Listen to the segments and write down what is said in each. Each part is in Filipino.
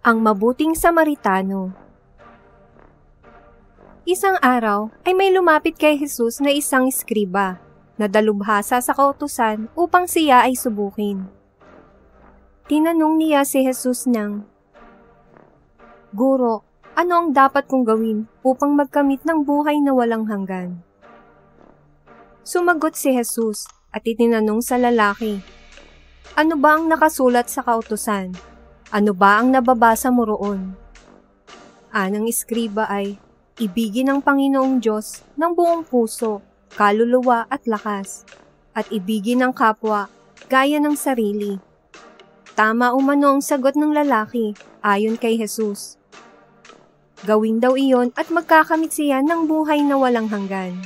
Ang mabuting Samaritano. Isang araw ay may lumapit kay Jesus na isang eskriba na dalubhasa sa kautusan upang siya ay subukin. Tinanong niya si Jesus ng, "Guro, ano ang dapat kong gawin upang magkamit ng buhay na walang hanggan?" Sumagot si Jesus at itinanong sa lalaki, "Ano ba ang nakasulat sa kautusan? Ano ba ang nababasa mo roon?" Anang eskriba ay, "Ibigin ang Panginoong Diyos ng buong puso, kaluluwa at lakas, at ibigin ang kapwa gaya ng sarili." Tama umano ang sagot ng lalaki ayon kay Jesus. Gawin daw iyon at magkakamit siya ng buhay na walang hanggan.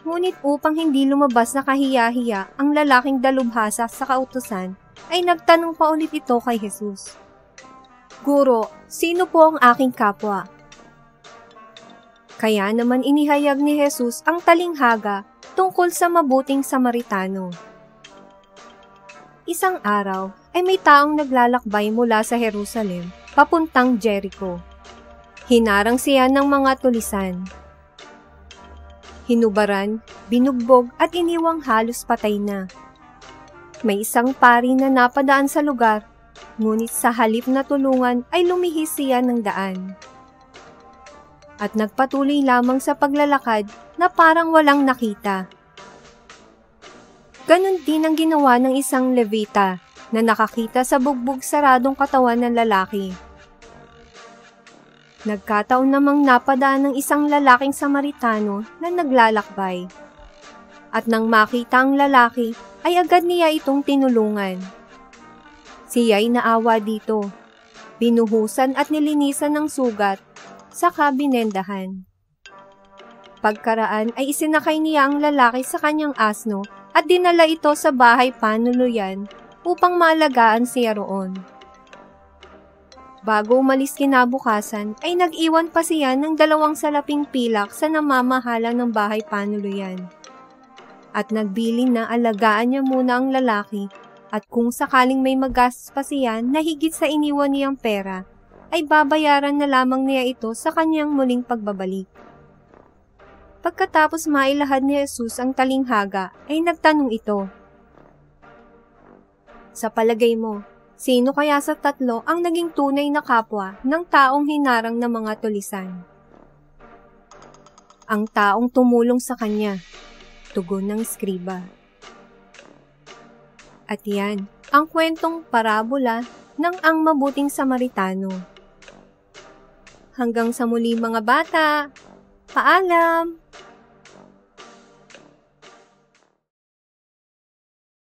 Ngunit upang hindi lumabas na kahiya-hiya ang lalaking dalubhasa sa kautusan, ay nagtanong pa ulit ito kay Jesus, "Guro, sino po ang aking kapwa?" Kaya naman inihayag ni Jesus ang talinghaga tungkol sa mabuting Samaritano. Isang araw ay may taong naglalakbay mula sa Jerusalem papuntang Jericho. Hinarang siya ng mga tulisan. Hinubaran, binugbog at iniwang halos patay na. May isang pari na napadaan sa lugar, ngunit sa halip na tulungan ay lumihis siya ng daan. At nagpatuloy lamang sa paglalakad na parang walang nakita. Ganon din ang ginawa ng isang Levita na nakakita sa bugbog saradong katawan ng lalaki. Nagkataon namang napadaan ng isang lalaking Samaritano na naglalakbay. At nang makita ang lalaki, ay agad niya itong tinulungan. Siya'y naawa dito. Binuhusan at nilinisan ng sugat, saka binendahan. Pagkaraan ay isinakay niya ang lalaki sa kanyang asno at dinala ito sa bahay panuluyan upang maalagaan siya roon. Bago umalis kinabukasan ay nag-iwan pa siya ng 2 salaping pilak sa namamahala ng bahay panuluyan. At nagbilin na alagaan niya muna ang lalaki at kung sakaling may magastos pa siya na higit sa iniwan niyang pera, ay babayaran na lamang niya ito sa kanyang muling pagbabalik. Pagkatapos mailahad ni Jesus ang talinghaga, ay nagtanong ito, "Sa palagay mo, sino kaya sa 3 ang naging tunay na kapwa ng taong hinarang ng mga tulisan?" "Ang taong tumulong sa kanya," tugon ng eskriba. At yan, ang kwentong parabola ng Ang Mabuting Samaritano. Hanggang sa muli mga bata, paalam!